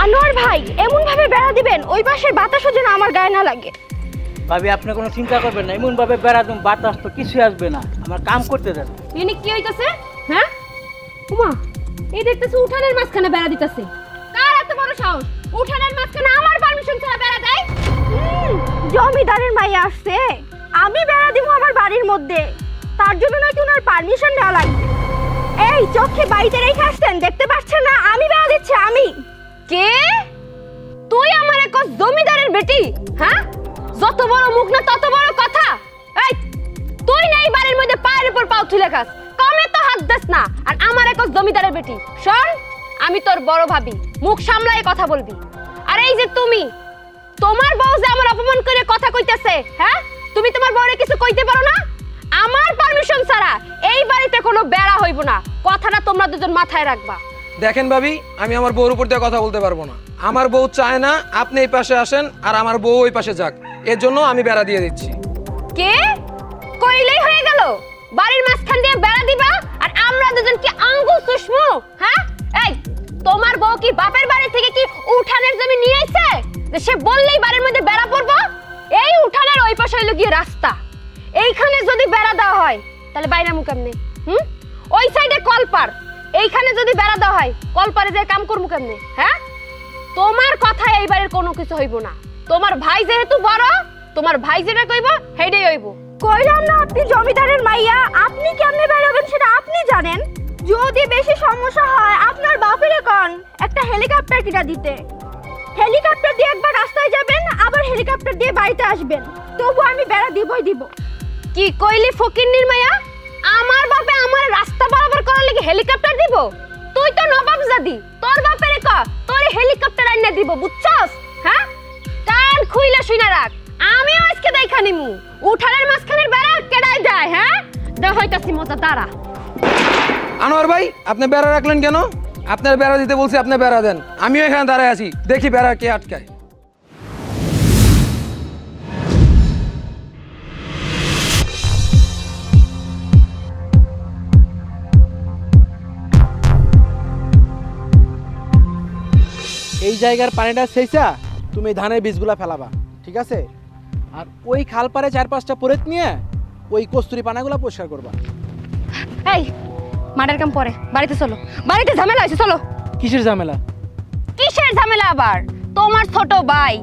আনোয়ার ভাই এমন ভাবে বেড়া দিবেন ওই পাশের বাতাসও যেন আমার গায়ে না লাগে। ভাবি আপনি কোনো চিন্তা করবেন না, এমন ভাবে বেড়া দেব বাতাস তো কিছুই আসবে না, আমার কাম করতে দেন। এনে কি হইতাছে? হ্যাঁ উমা, এই দেখতেছে উঠানের মাঝখানে বেড়া দিতেছে। কার এত বড় সাহস উঠানের মাঝখানে আমার পারমিশন ছাড়া বেড়া দেয়? জমিদারের মাইয়া আসছে, আমি বেড়া দিব আমার বাড়ির মধ্যে, তার জন্য নাকি ওনার পারমিশন নেওয়া লাগবে। এই চোখে বাড়িতে রেখে আসছেন, দেখতে পাচ্ছেন না আমি বেড়া দিচ্ছি। আমি কে? তুই আমার এক জমিদারের বেটি? হ্যাঁ, যত বড় মুখ না তত বড় কথা। এই তুই না এই বাড়ির মধ্যে পায়ের উপর পাও তুলে খাস, কমে তো হাত দিস না। আর আমার এক জমিদারের বেটি, শোন আমি তোর বড় ভাবি, মুখ সামলায় কথা বলবি। আর এই যে তুমি, তোমার বউ যে আমার অপমান করে কথা কইতেছে, হ্যাঁ তুমি তোমার বউরে কিছু কইতে পারো না? আমার পারমিশন ছাড়া এই বাড়িতে কোনো বেড়া হইব না, কথাটা তোমরা দুজন মাথায় রাখবা। দেখেন ভাবি, আমি আমার বউর উপর দিয়ে কথা বলতে পারবো না। আমার বউ চায় না আপনি এই পাশে আসেন আর আমার বউ ওই পাশে যাক, এর জন্য আমি বেড়া দিয়ে দিচ্ছি। কে কইলেই হয়ে গেল? বাড়ির মাঝখান দিয়ে বেড়া দিবা আর আমরা দুজন কি আঙ্গুল চুষমু? হ্যাঁ, এই তোমার বউ কি বাপের বাড়ি থেকে কি উঠানের জমি নিয়ে আইছে যে সে বললেই বাড়ির মধ্যে বেড়া পড়বো? এই উঠানের ওই পাশে হইলো গিয়ে রাস্তা, এইখানে যদি বেড়া দেওয়া হয় তাহলে বাইরে মুখ কেমনে? ওই সাইডে কলপার, এইখানে যদি বেড়া দেওয়া হয় কলপারে যে কাম করবো কেমনে? হ্যাঁ, তোমার কথা এই বাড়ির কোনো কিছু হইব না। তোমার ভাই যেহেতু বড়, তোমার ভাই যেটা কইব সেইটাই হইব। কইলাম না আপনি জমিদারের মাইয়া, আপনি কেমনে বেরোবেন সেটা আপনি জানেন। যদি বেশি সমস্যা হয় আপনার বাপেরে কোন একটা হেলিকপ্টার কিনা দিতে, হেলিকপ্টার দিয়ে একবার রাস্তায় যাবেন আবার হেলিকপ্টার দিয়ে বাড়িতে আসবেন, তবু আমি বেড়া দিবই দিব। কি কইলি ফকিন্নির মাইয়া? আমার বাপে আমার রাস্তা বরাবর করার লাগি হেলিকপ্টার দিব? তুই তো নবাব জাদি, তোর বাপেরে ক তোর হেলিকপ্টার আইনা দিব, বুঝছস? হ্যাঁ, কান খুইলা শুইনা রাখ, আমিও আজকে দেখা নিমু উঠানের মাঝখানের বেড়া কেডাই দেয়। হ্যাঁ, দেখ হইতাছি মজা তারা। আনোয়ার ভাই আপনি বেড়া রাখলেন কেন? আপনার বেড়া দিতে বলছি, আপনি বেড়া দেন। আমিও এখানে দাঁড়ায় আছি, দেখি বেড়া কে আটকায়। এই জায়গার পানিটা সেইসা তুমি ধানের বীজগুলা ফেলাবা, ঠিক আছে? আর ওই খাল পারে 4-5টা পরেত নিয়ে ওই কস্তুরি পানাগুলা পরিষ্কার করবা। এই মাঠের কাম পরে, বাড়িতে চলো। বাড়িতে ঝামেলা হয়েছে, চলো। কিসের ঝামেলা? কিসের ঝামেলা আবার? তোমার ছোট ভাই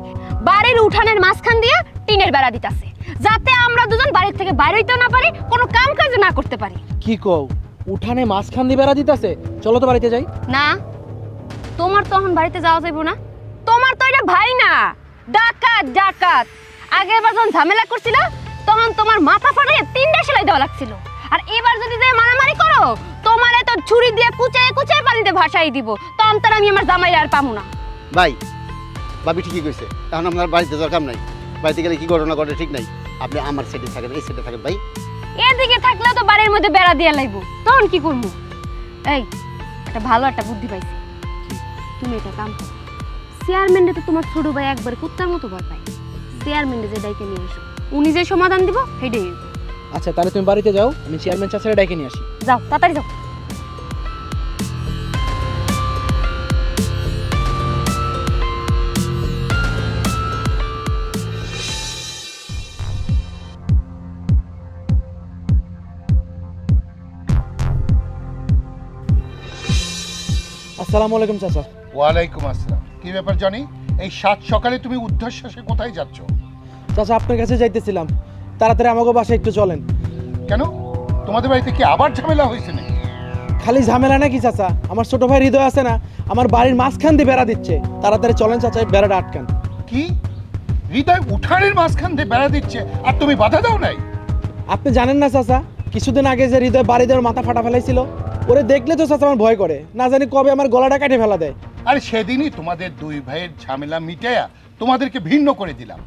বাড়ির উঠানের মাঝখান দিয়ে টিনের বেড়া দিতেছে, যাতে আমরা দুজন বাড়ির থেকে বাইরে হইতে না পারি, কোনো কাম কাজ না করতে পারি। কি কও, উঠানে মাঝখান দিয়ে বেড়া দিতেছে? চলো তো বাড়িতে যাই। না, তোমার তখন বাড়িতে যাওয়া যাইব না। তোমার তো এটা ভাই না, ডাকাত। ডাকাত আগের বার যখন ঝামেলা করছিল তখন তোমার মাথা ফাটিয়ে 3টা সেলাই দেওয়া লাগছিল। আর এবার যদি যে মারামারি করো, তোমার এত ছুরি দিয়ে কুচায় কুচায় পানিতে ভাসাই দিব, তখন তার আমি আমার জামাই আর পামু না। ভাই ভাবি ঠিকই কইছে, এখন আপনার বাড়িতে দরকার নাই। বাড়িতে গেলে কি ঘটনা ঘটে ঠিক নাই। আপনি আমার সাইডে থাকেন, এই সাইডে থাকেন ভাই। এদিকে থাকলেও তো বাড়ির মধ্যে বেড়া দিয়ে লাইব, তখন কি করবো? এই একটা ভালো একটা বুদ্ধি পাইছি, তুমি এটা কাম করো। চেয়ারম্যানটা তো তোমার ছোট ভাই একবার কুত্তার মতো ভয় পায়, চেয়ারম্যানটা যে ডাইকে নিয়ে এসো, উনি যে সমাধান দিব সেটাই। আচ্ছা তাহলে তুমি বাড়িতে যাও, আমি চেয়ারম্যান চাচারে ডাইকে নিয়ে আসি। যাও, তাড়াতাড়ি যাও। আসসালামু আলাইকুম চাচা। ওয়ালাইকুম আসসালাম। কি ব্যাপার জানি, এই সাত সকালে তুমি উদ্ধশ্বাসে কোথায় যাচ্ছ? চাচা আপনার কাছে যাইতেছিলাম, তাড়াতাড়ি আমাকে বাসায় একটু চলেন। কেন, তোমাদের বাড়িতে কি আবার ঝামেলা হয়েছে নাকি? খালি ঝামেলা নাকি চাচা, আমার ছোট ভাই হৃদয় আছে না, আমার বাড়ির মাঝখান দিয়ে বেড়া দিচ্ছে। তাড়াতাড়ি চলেন চাচা, বেড়াটা আটকান। কি হৃদয় উঠানের মাঝখান দিয়ে বেড়া দিচ্ছে আর তুমি বাধা দাও নাই? আপনি জানেন না চাচা, কিছুদিন আগে যে হৃদয় বাড়ি দেওয়ার মাথা ফাটা ফেলাইছিল, ওরে দেখলে তো চাচা আমার ভয় করে, না জানি কবে আমার গলাটা কাটে ফেলা দেয়। আরে সেদিনই তোমাদের দুই ভাইয়ের ঝামেলা মিটাইয়া তোমাদেরকে ভিন্ন করে দিলাম।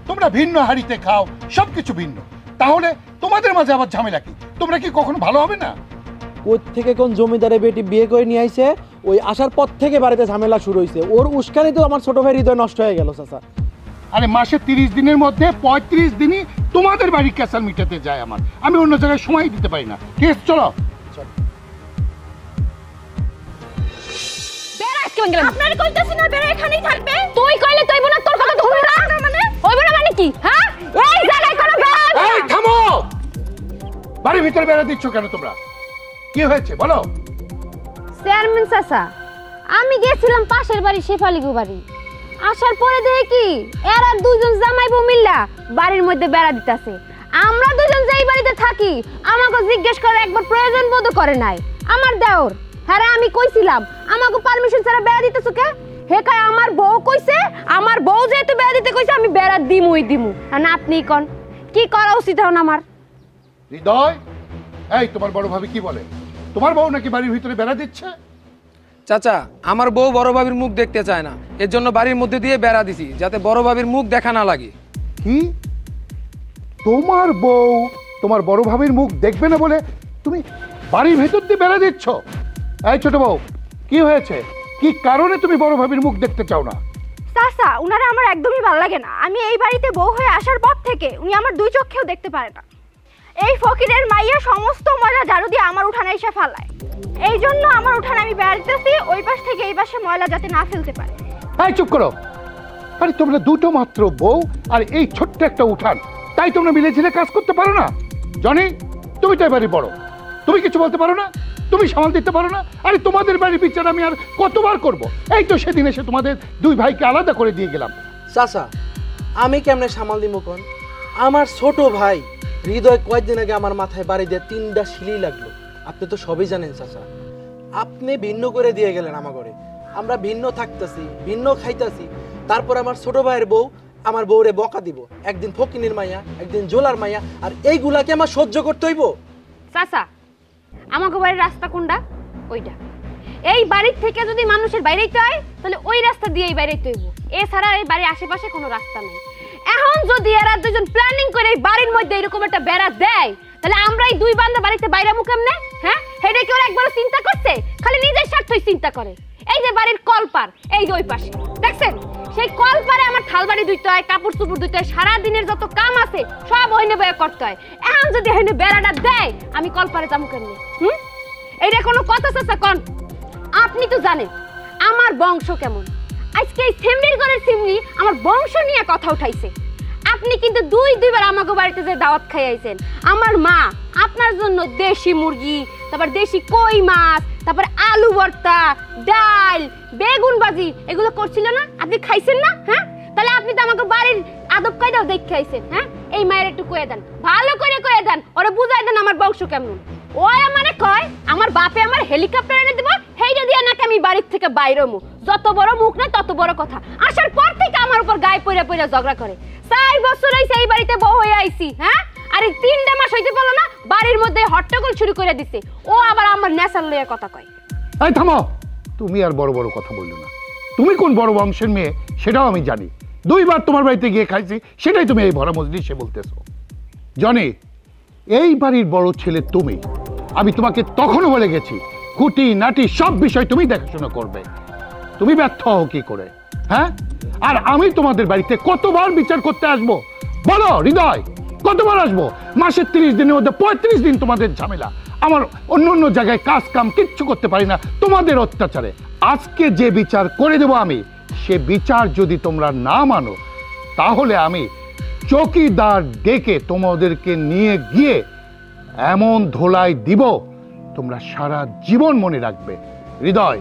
তোমরা ভিন্ন হাড়িতে খাও, সবকিছু ভিন্ন, তাহলে তোমাদের মাঝে আবার ঝামেলা কি? তোমরা কি কখনো ভালো হবে না? কোথ থেকে কোন জমিদারের বেটি বিয়ে করে নিয়ে আইছে, ওই আসার পর থেকে বাড়িতে ঝামেলা শুরু হয়েছে। ওর উস্কানি তো আমার ছোট ভাই হৃদয় নষ্ট হয়ে গেল চাচা। আরে মাসে 30 দিনের মধ্যে 35 দিনই তোমাদের বাড়ির ক্যাসাল মিটাতে যায় আমার, আমি অন্য জায়গায় সময় দিতে পারি না। কেস চলো। বেড়া আজকে ভাঙ গেলাম। আপনার কইতাছি না বেড়া এখানেই থাকবে। তুই কইলে তুই না তোর কথা ধরবো না মানে হইব না মানে কি? হ্যাঁ এই জায়গায় কোনো বেড়া এই থামো, বাড়ির ভিতরে বেড়া দিচ্ছ কেন তোমরা? কি হয়েছে বলো? চেয়ারম্যান চাচা, আমি গেছিলাম পাশের বাড়ি শেফালিগু বাড়ি, আসার পরে দেখি কি এরা দুজন জামাই বউ মিল্লা বাড়ির মধ্যে বেড়া দিতেছে। আমরা দুজন যেই বাড়িতে থাকি আমাকে জিজ্ঞেস করে একবার প্রয়োজন বোধ করে নাই আমার দেওর। হ্যাঁ আমি কইছিলাম আমাকে পারমিশন ছাড়া বেড়া দিতেছ কে? হে কয় আমার বউ কইছে, আমার বউ যেহেতু বেড়া দিতে কইছে আমি বেড়া দিমুই দিমু। না আপনি কোন কি করা উচিত হন আমার? হৃদয়, এই তোমার বড় ভাবি কি বলে? তোমার বউ নাকি বাড়ির ভিতরে বেড়া দিচ্ছে? চাচা, আমার বউ বড় ভাবির মুখ দেখতে চায় না, এর জন্য বাড়ির মধ্যে দিয়ে বেড়া দিছি যাতে বড় ভাবির মুখ দেখা না লাগে। কি তোমার বউ তোমার বড় ভাবির মুখ দেখবে না বলে তুমি বাড়ির ভেতর দিয়ে বেড়া দিচ্ছ? এই ছোট বউ, কি হয়েছে? কি কারণে তুমি বড় ভাবির মুখ দেখতে চাও না? চাচা, উনারা আমার একদমই ভালো লাগে না। আমি এই বাড়িতে বউ হয়ে আসার পর থেকে উনি আমার দুই চোখেও দেখতে পারে না। এই ফকিরের মাইয়া সমস্ত ময়লা ঝাড়ু দিয়ে আমার উঠানে এসে ফেলায়। এই জন্য আমার উঠানে আমি বেড়া দিতেছি ওই পাশ থেকে এই পাশে ময়লা যাতে না ফেলতে পারে। এই চুপ করো। আরে তোমরা দুটো মাত্র বউ আর এই ছোট্ট একটা উঠান, তাই তোমরা মিলে ঝিলে কাজ করতে পারো না? জনি, তুমি তো এবারই বড়, তুমি কিছু বলতে পারো না? তুমি সামাল দিতে পারো না? আরে তোমাদের বাড়ির বিচার আমি আর কতবার করব? এই তো সেদিন এসে তোমাদের দুই ভাইকে আলাদা করে দিয়ে গেলাম। চাচা, আমি কেমনে সামাল দিব কোন? আমার ছোট ভাই হৃদয় কয়েকদিন আগে আমার মাথায় বাড়ি দিয়ে 3টা সিলি লাগলো। আপনি তো সবই জানেন চাচা। আপনি ভিন্ন করে দিয়ে গেলেন আমার ঘরে, আমরা ভিন্ন থাকতেছি, ভিন্ন খাইতেছি, তারপর আমার ছোট ভাইয়ের বউ আমার বউরে বকা দিব, একদিন ফকিনের মাইয়া, একদিন জোলার মাইয়া, আর এইগুলাকে আমার সহ্য করতে হইব? চাচা, আমাকে বাড়ির রাস্তা কোনটা? ওইটা। এই বাড়ির থেকে যদি মানুষের বাইরেইতে হয় তাহলে ওই রাস্তা দিয়েই বাইরেইতে হইব, এছাড়া এই বাড়ির আশেপাশে কোনো রাস্তা নেই। এখন যদি এরা দুজন প্ল্যানিং করে এই বাড়ির মধ্যে এরকম একটা বেড়া দেয় তাহলে আমরা এই দুই বান্দা বাড়িতে বাইরে কেমনে? হ্যাঁ, এটা কি ওরা একবার চিন্তা করছে? খালি নিজের স্বার্থই চিন্তা করে। এই যে বাড়ির কলপার, এই যে ওই পাশে দেখছেন, সেই কলপারে আমার থালবাড়ি ধুইতে হয়, কাপড় চোপড় ধুইতে হয়, সারাদিনের যত কাম আছে সব হইনে বয়ে করতে হয়। এখন যদি হইনে বেড়াটা দেয় আমি কলপারে যাবো কেমনে? এইটা কোনো কথা চাচা কন? আপনি তো জানেন আমার বংশ কেমন। আজকে এই সিমড়ির ঘরের সিমড়ি আমার বংশ নিয়ে কথা উঠাইছে। আপনি কিন্তু দুইবার আমাকে বাড়িতে যে দাওয়াত খাইয়াছেন। আমার মা আপনার জন্য দেশি মুরগি, তারপর দেশি কই মাছ, তারপর আলু ভর্তা, ডাল, বেগুন ভাজি এগুলো করছিল না? আপনি খাইছেন না? হ্যাঁ, তাহলে আপনি তো আমাকে বাড়ির আদব কায়দাও দেখে খাইছেন। হ্যাঁ, এই মায়ের একটু কয়ে দেন, ভালো করে কয়ে দেন, ওরে বুঝাই দেন আমার বংশ কেমন। ওই আমারে কয় আমার বাপে আমার হেলিকপ্টার এনে দিব, হেইটা দিয়ে নাকি আমি বাড়ির থেকে বাইরে মু। যত বড় মুখ না তত বড় কথা। আসার পর থেকে আমার উপর গায়ে পইরা পইরা ঝগড়া করে। 4 বছর হইছে এই বাড়িতে বউ হয়ে আইছি। হ্যাঁ, আর এই 3টা মাস হইতে পারলো না বাড়ির মধ্যে হট্টগোল শুরু করে দিছে। ও আবার আমার নেশার লইয়া কথা কয়। এই থামো, তুমি আর বড় বড় কথা বললো না। তুমি কোন বড় বংশের মেয়ে সেটাও আমি জানি। 2বার তোমার বাড়িতে গিয়ে খাইছি, সেটাই তুমি এই ভরা মজলিসে বলতেছো। জনি, এই বাড়ির বড় ছেলে তুমি। আমি তোমাকে তখনও বলে গেছি খুঁটি নাটি সব বিষয় তুমি দেখাশোনা করবে। তুমি ব্যর্থ হও কি করে? হ্যাঁ, আর আমি তোমাদের বাড়িতে কতবার বিচার করতে আসবো বলো হৃদয়? কতবার আসবো? মাসের 30 দিনের মধ্যে 35 দিন তোমাদের ঝামেলা। আমার অন্য অন্য জায়গায় কাজ কাম কিচ্ছু করতে পারি না তোমাদের অত্যাচারে। আজকে যে বিচার করে দেবো আমি, সে বিচার যদি তোমরা না মানো তাহলে আমি চৌকিদার ডেকে তোমাদেরকে নিয়ে গিয়ে এমন ধোলাই দিব তোমরা সারা জীবন মনে রাখবে। হৃদয়,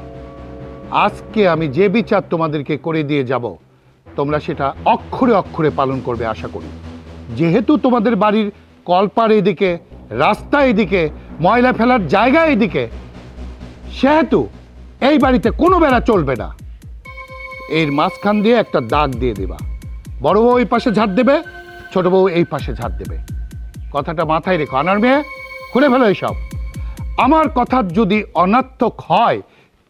আজকে আমি যে বিচার তোমাদেরকে করে দিয়ে যাব তোমরা সেটা অক্ষরে অক্ষরে পালন করবে আশা করি। যেহেতু তোমাদের বাড়ির কলপার এদিকে, রাস্তা এদিকে, ময়লা ফেলার জায়গা এদিকে, সেহেতু এই বাড়িতে কোনো বেড়া চলবে না। এর মাঝখান দিয়ে একটা দাগ দিয়ে দেবা। বড় বউ এই পাশে ঝাড় দেবে, ছোট বউ এই পাশে ঝাড় দেবে। কথাটা মাথায় রেখো। আনার মেয়ে, খুলে ফেলো এইসব। আমার কথা যদি অনার্থক হয়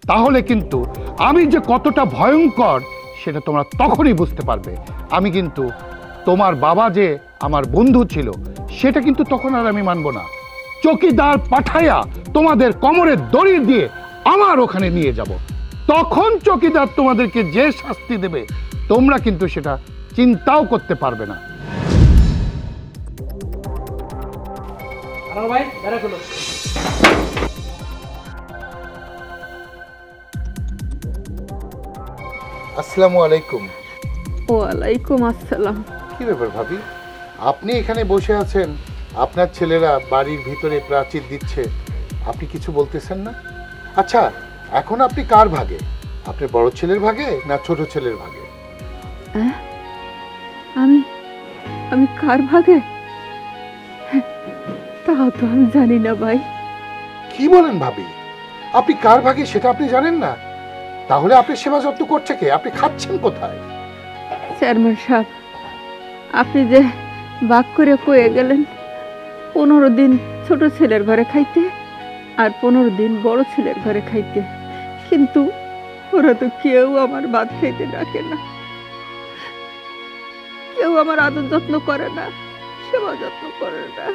তাহলে কিন্তু আমি যে কতটা ভয়ঙ্কর সেটা তোমরা তখনই বুঝতে পারবে। আমি কিন্তু তোমার বাবা যে আমার বন্ধু ছিল সেটা কিন্তু তখন আর আমি মানব না। চৌকিদার পাঠাইয়া তোমাদের কোমরে দড়ি দিয়ে আমার ওখানে নিয়ে যাব। তখন চৌকিদার তোমাদেরকে যে শাস্তি দেবে তোমরা কিন্তু সেটা চিন্তাও করতে পারবে না। ভাই বেড়া গুলো আসসালামু আলাইকুম। ওয়ালাইকুম আসসালাম। কি ব্যাপার ভাবি, আপনি এখানে বসে আছেন, আপনার ছেলেরা বাড়ির ভিতরে প্রাচীর দিচ্ছে, আপনি কিছু বলতেছেন না? আচ্ছা, এখন আপনি কার ভাগে? আপনার বড় ছেলের ভাগে না ছোট ছেলের ভাগে? আমি আমি কার ভাগে তা তো আমি জানি না ভাই। কি বলেন ভাবি, আপনি কার ভাগে সেটা আপনি জানেন না? তাহলে আপনি সেবা যত্ন করছে কে? আপনি খাচ্ছেন কোথায়? চেয়ারম্যান সাহেব, আপনি যে বাক করে কয়ে গেলেন 15 দিন ছোট ছেলের ঘরে খাইতে আর 15 দিন বড় ছেলের ঘরে খাইতে, কিন্তু ওরা তো কেউ আমার ভাত খাইতে ডাকে না, কেউ আমার আদর যত্ন করে না, সেবা যত্ন করে না।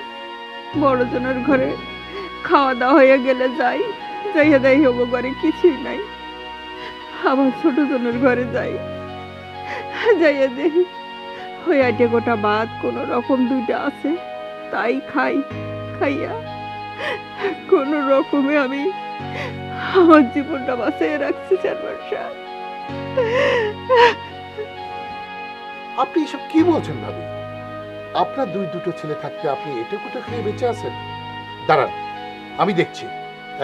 বড় জনের ঘরে খাওয়া দাওয়া হয়ে গেলে যাইয়া দেয় হবো ঘরে কিছুই নাই। আমার ছোট জনের ঘরে যাইয়া দেখি ওই 8 গোটা ভাত কোন রকম 2টা আছে, তাই খাইয়া কোন রকমে আমি আমার জীবনটা বাঁচিয়ে রাখছি চেয়ারম্যান সাহেব। আপনি এসব কি বলছেন ভাবি? আপনার দুটো ছেলে থাকতে আপনি এটা কোটা খেয়ে বেঁচে আছেন? দাঁড়ান, আমি দেখছি।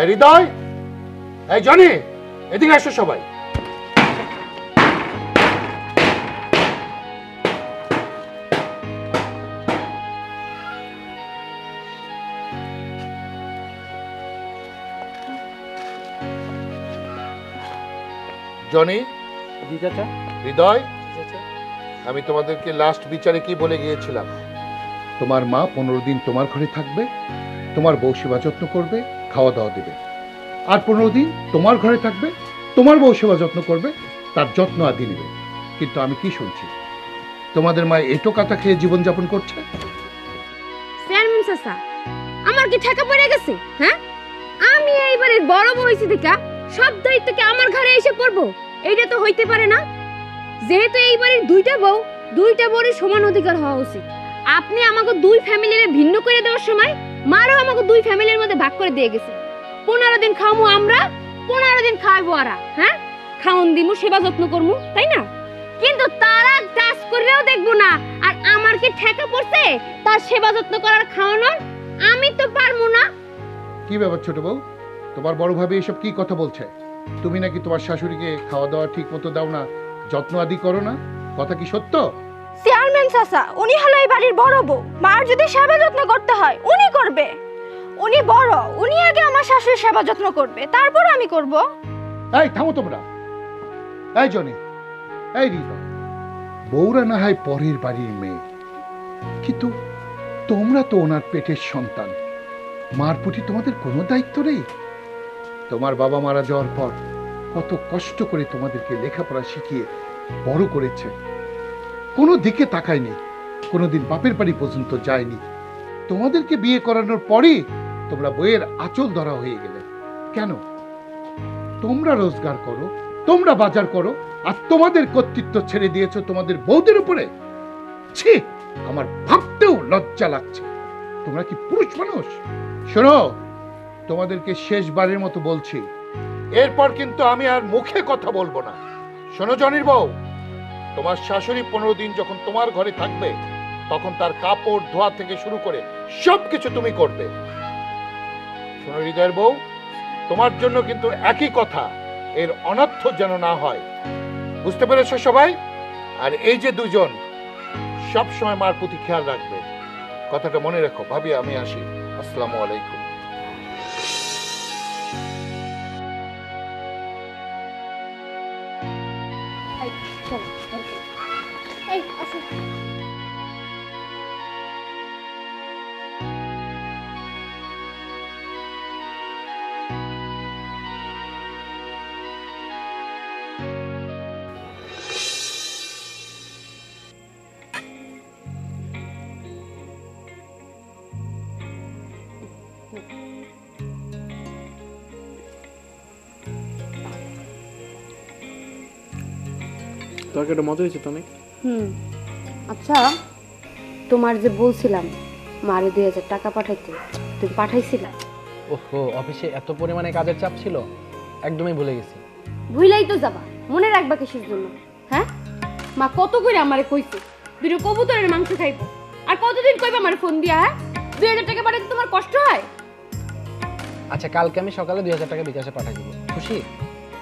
এই হৃদয়, এই জনি, এদিকে আসো সবাই। জনি, জি চাচা। হৃদয়, আমি তোমাদেরকে লাস্ট বিচারে কি বলে গিয়েছিলাম? তোমার মা 15 দিন তোমার ঘরে থাকবে, তোমার বউ সেবা যত্ন করবে, খাওয়া দাওয়া দেবে। আর 15 দিন তোমার ঘরে থাকবে, তোমার বউ সেবা যত্ন করবে, তার যত্ন আদি নেবে। কিন্তু আমি কি শুনছি, তোমাদের মা এটো কাটা খেয়ে জীবনযাপন করছে। চেয়ারম্যান চাচা, আমার কি ঠেকা পড়ে গেছে? হ্যাঁ, আমি এইবারে বড় বউ হইছি দেখা সব দায়িত্ব কি আমার ঘরে এসে পড়বো? এইটা তো হইতে পারে না। যেহেতু এইবারে 2টা বউ, 2টা বউয়ের সমান অধিকার হওয়া উচিত। আপনি আমাকে 2 ফ্যামিলিরে ভিন্ন করে দেওয়ার সময় মারও আমাকে 2 ফ্যামিলির মধ্যে ভাগ করে দিয়ে গেছে। 15 দিন খাওয়াবো আমরা, 15 দিন খাওয়াবো আরা। হ্যাঁ, খাওন দিমু, সেবা যত্ন করমু, তাই না? কিন্তু তারা কাজ করেও দেখবো না। আর আমার কি ঠেকা পড়ছে তার সেবা যত্ন করার, খাওয়ানোর? আমি তো পারবো না। কি ব্যাপার ছোট বউ, তোমার বড় ভাবে এসব কি কথা বলছে? তুমি নাকি তোমার শাশুড়িকে খাওয়া দাওয়া ঠিক মতো দাও না, যত্ন আদি করো না, কথা কি সত্য? চেয়ারম্যান চাচা, উনি হলো এই বাড়ির বড় বউ, মার যদি সেবা যত্ন করতে হয় উনি করবে। উনি বড়, উনি আগে আমার শাশুড়ির সেবা যত্ন করবে, তারপর আমি করব। এই থামো তোমরা। এই জনি, এই হৃদয়, বউরা না হয় পরের বাড়ির মেয়ে, কিন্তু তোমরা তো ওনার পেটের সন্তান। মার প্রতি তোমাদের কোনো দায়িত্ব নেই? তোমার বাবা মারা যাওয়ার পর কত কষ্ট করে তোমাদেরকে লেখাপড়া শিখিয়ে বড় করেছে, কোনো দিকে তাকায়নি, কোনোদিন বাপের বাড়ি পর্যন্ত যায়নি। তোমাদেরকে বিয়ে করানোর পরেই তোমরা বইয়ের আঁচল ধরা হয়ে গেলে। কেন? তোমরা রোজগার করো, তোমরা বাজার করো, আর তোমাদের কর্তৃত্ব ছেড়ে দিয়েছো তোমাদের বউদের উপরে। ছি, আমার ভাবতেও লজ্জা লাগছে। তোমরা কি পুরুষ মানুষ? শোনো, তোমাদেরকে শেষবারের মতো বলছি, এরপর কিন্তু আমি আর মুখে কথা বলবো না। শোনো জনির বউ, তোমার শাশুড়ি 15 দিন যখন তোমার ঘরে থাকবে, তখন তার কাপড় ধোয়া থেকে শুরু করে সবকিছু তুমি করবে। শোনো হৃদয়ের বউ, তোমার জন্য কিন্তু একই কথা, এর অনর্থ যেন না হয়। বুঝতে পেরেছো সবাই? আর এই যে দুজন, সব সময় মার প্রতি খেয়াল রাখবে, কথাটা মনে রাখো। ভাবি, আমি আসি। আসসালামু আলাইকুম। তরকারিটা মজা হয়েছে তো অনেক। আচ্ছা, তোমার যে বলছিলাম মারে 2000 টাকা পাঠাইতে, তুমি পাঠাইছিলা? ওহো, অফিসে এত পরিমাণে কাজের চাপ ছিল, একদমই ভুলে গেছি। ভুলাই তো যাবা, মনে রাখবা কিসের জন্য? হ্যাঁ, মা কত করে আমারে কইছে দুটো কবুতরের মাংস খাইবো, আর কতদিন কইবা আমারে ফোন দিয়া? হ্যাঁ, 2000 টাকা পাঠাতে তোমার কষ্ট হয়? আচ্ছা, কালকে আমি সকালে 2000 টাকা বিকাশে পাঠিয়ে দিব, খুশি?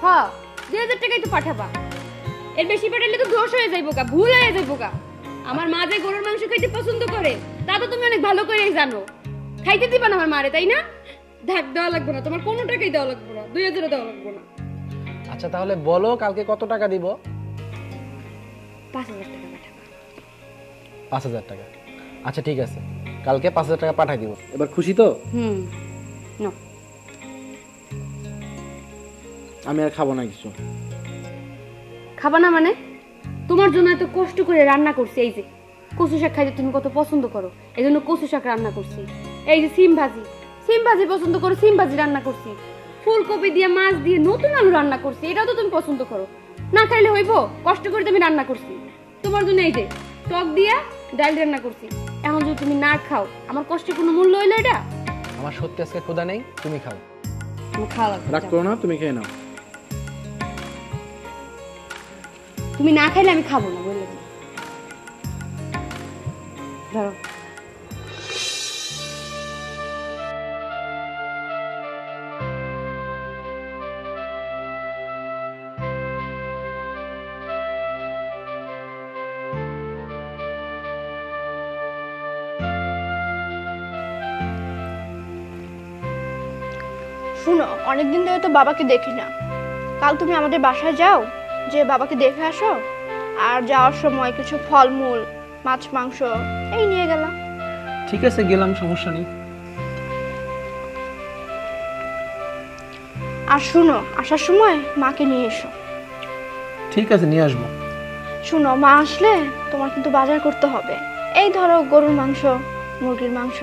হ্যাঁ, 2000 টাকাই তো পাঠাবা। এর বেশি পাঠালে তো দোষ হয়ে যাইবো গা, ভুল হয়ে যাইবো গা। আমার মা যে গরুর মাংস খাইতে পছন্দ করে তা তো তুমি অনেক ভালো করেই জানো। খাইতে দিবা না আমার মারে, তাই না? ঢাক দেওয়া লাগবে না, তোমার কোনো টাকাই দেওয়া লাগবে না, 2000 দেওয়া লাগবে না। আচ্ছা তাহলে বলো কালকে কত টাকা দিব? 5000 টাকা পাঠাবা। 5000 টাকা? আচ্ছা ঠিক আছে, কালকে 5000 টাকা পাঠিয়ে দিব। এবার খুশি তো? নাও। আমি আর খাবো না কিছু। খাবা না মানে? তোমার জন্য এত কষ্ট করে রান্না করছি। এই যে কচু শাক খাইতে তুমি কত পছন্দ করো, এই জন্য কচু শাক রান্না করছি। এই যে সিম ভাজি পছন্দ করো, সিম ভাজি রান্না করছি। ফুলকপি দিয়ে, মাছ দিয়ে, নতুন আলু রান্না করছি, এটাও তো তুমি পছন্দ করো। না খাইলে হইব? কষ্ট করে তুমি রান্না করছি তোমার জন্য। এই যে টক দিয়া ডাল রান্না করছি। এখন যদি তুমি না খাও, আমার কষ্টের কোনো মূল্য হইলো এটা? আমার সত্যি আজকে ক্ষুধা নেই, তুমি খাও। আমি খাওয়া লাগবে। রাগ করো না, তুমি খেয়ে নাও। তুমি না খাইলে আমি খাবো না, বললে ধরো। শুনো, অনেকদিন ধরে তো বাবাকে দেখি না। কাল তুমি আমাদের বাসায় যাও, যে বাবাকে দেখে আসো, আর যাওয়ার সময় কিছু ফলমূল, মাছ মাংস এই নিয়ে গেলাম। ঠিক আছে, গেলাম, সমস্যা নেই। আর শুনো, আসার সময় মাকে নিয়ে এসো। ঠিক আছে, নিয়ে আসবো। শুনো, মা আসলে তোমার কিন্তু বাজার করতে হবে। এই ধরো গরুর মাংস, মুরগির মাংস,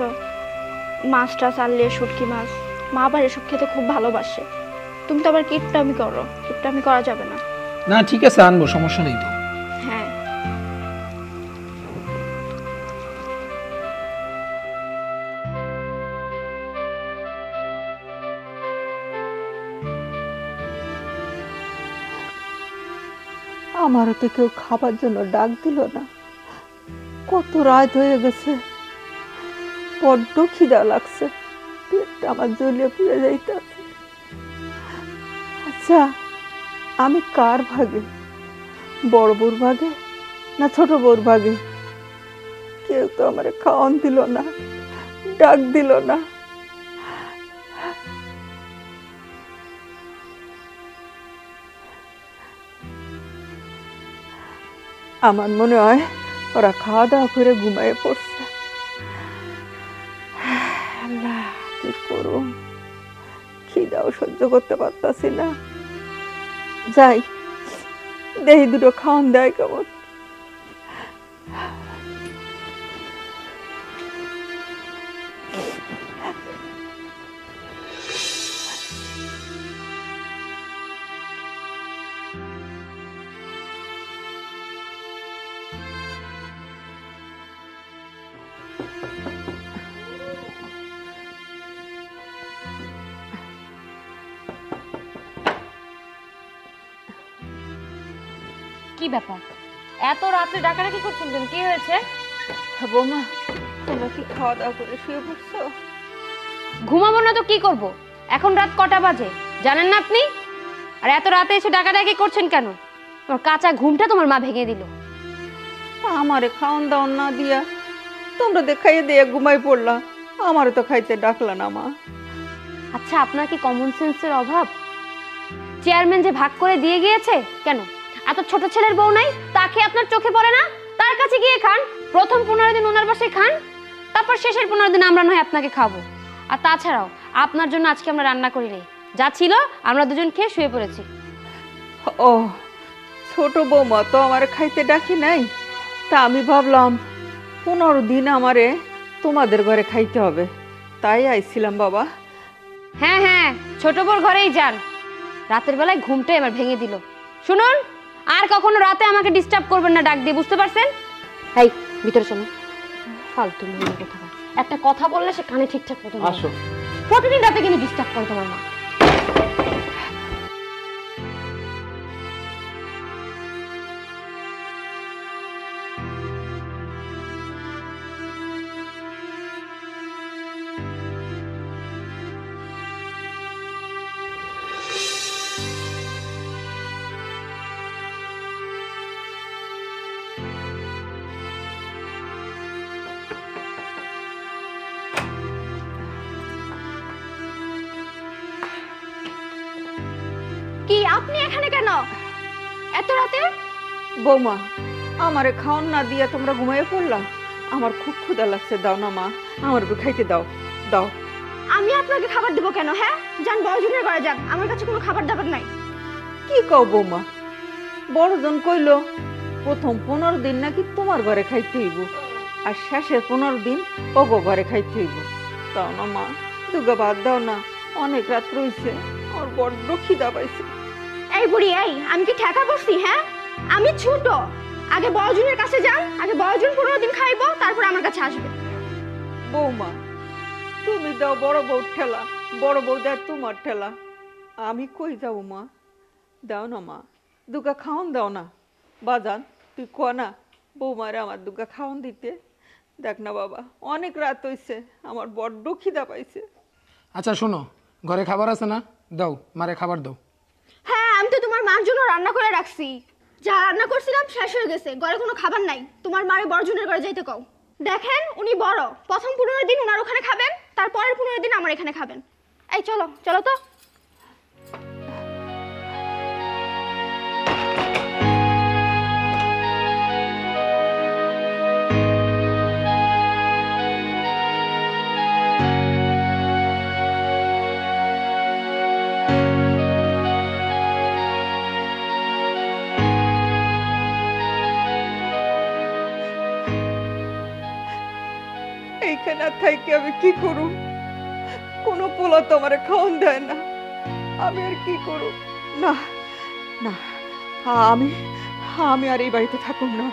মাছটা চাললে, শুটকি মাছ। মা আবার এসব খেতে খুব ভালোবাসে। তুমি তো আবার কিপটামি করো, কিপটামি করা যাবে না। না ঠিক আছে, আনবো, সমস্যা নেই তো। হ্যাঁ। আমারও তো কেউ খাবার জন্য ডাক দিল না। কত রাত হয়ে গেছে, বড্ড খিদা লাগছে, পেটটা আমার জ্বলিয়ে পুড়ে যাইতেছে। আচ্ছা, আমি কার ভাগে? বড় বউর ভাগে না ছোট বউর ভাগে? কেউ তো আমার খাওয়ান দিল না, ডাক দিল না। আমার মনে হয় ওরা খাওয়া দাওয়া করে ঘুমায় পড়ছে। আল্লাহ, কি করুন, খিদাও সহ্য করতে পারতাছি না। যাই দেখি দুটো খাওয়ান দেয় কেমন। কি ব্যাপার, এত রাতে ডাকাডাকি করছেন কেন? কি হয়েছে? বৌমা, তোমরা কি খাওয়া দাওয়া করে শুয়ে পড়ছো? ঘুমাবো না তো কি করব? এখন রাত কটা বাজে জানেন না আপনি? আর এত রাতে এসে ডাকাডাকি করছেন কেন? তোমার কাঁচা ঘুমটা তোমার মা ভেঙে দিল। আমারে খাওয়ান দাওয়ান না দিয়া তোমরা দেখাইয়ে দিয়ে ঘুমাই পড়লা, আমারে তো খাইতে ডাকলা না মা। আচ্ছা, আপনার কি কমন সেন্সের অভাব? চেয়ারম্যান যে ভাগ করে দিয়ে গিয়েছে, কেন এত ছোট ছেলের বউ নাই? তাকে আপনার চোখে পড়ে না? তার কাছে গিয়ে খান। প্রথম 15 দিন ওনার বাসায় খান, তারপর শেষের 15 দিন আমরা নয় আপনাকে খাবো। আর তাছাড়াও আপনার জন্য আজকে আমরা রান্না করি নাই, যা ছিল আমরা দুজন খেয়ে শুয়ে পড়েছি। ও, ছোট বৌমা তো আমার খাইতে ডাকি নাই, তা আমি ভাবলাম 15 দিন আমারে তোমাদের ঘরে খাইতে হবে, তাই আইছিলাম বাবা। হ্যাঁ হ্যাঁ, ছোট বোর ঘরেই যান। রাতের বেলায় ঘুমটাই আমার ভেঙে দিল। শুনুন, আর কখনো রাতে আমাকে ডিস্টার্ব করবেন না ডাক দিয়ে, বুঝতে পারছেন? এই ভিতরে চলো। ফালতু মেয়ে কথা, একটা কথা বললে সে কানে ঠিকঠাক মতো আসো। প্রতিদিন রাতে কিন্তু ডিস্টার্ব করে তোমার মা। আপনি এখানে কেন এত রাতে? বৌমা, আমারে খাওন না দিয়া তোমরা ঘুমাইয়ে পড়লা? আমার খুব ক্ষুধা লাগছে, দাও না মা, আমার একটু খাইতে দাও, দাও। আমি আপনাকে খাবার দেবো কেন? হ্যাঁ, যান বড়জনের ঘরে যান, আমার কাছে কোনো খাবার দাবার নাই। কি কও বৌমা? বড়জন কইলো প্রথম 15 দিন নাকি তোমার ঘরে খাইতে হইব, আর শেষের 15 দিন ওগো ঘরে খাইতে হইব। দাও না মা, দুগা ভাত দাও না, অনেক রাত রইছে, আমার বড্ড খিদা পাইছে। এই বুড়ি, এই আমি কি ঠেকা বসছি? হ্যাঁ, আমি ছোট, আগে বড়জনের কাছে যান, আগে বড়জন 15 দিন খাইবো, তারপর আমার কাছে আসবে। বৌমা, তুমি দাও বড় বউ ঠেলা, বড় বউ দেয় তোমার ঠেলা, আমি কই যাবো মা? দাও না মা, দুগা খাওন দাও না। বাজান, তুই কো না বৌমারে আমার দুগা খাওন দিতে। দেখ না বাবা, অনেক রাত হইছে, আমার বড্ড খিদা পাইছে। আচ্ছা শোনো, ঘরে খাবার আছে না? দাও, মারে খাবার দাও। হ্যাঁ, আমি তো তোমার মার জন্য রান্না করে রাখছি, যা রান্না করছিলাম শেষ হয়ে গেছে, ঘরে কোনো খাবার নাই। তোমার মারে বড়জনের ঘরে যাইতে কও। দেখেন, উনি বড়, প্রথম 15 দিন ওনার ওখানে খাবেন, তারপরের 15 দিন আমার এখানে খাবেন। এই চলো চলো তো। এইখানে থাইকে আমি কি করব? কোনো পোলা তো আমারে খাওন দেয় না, আমি আর কি করব? না না, আমি আমি আর এই বাড়িতে থাকুম না।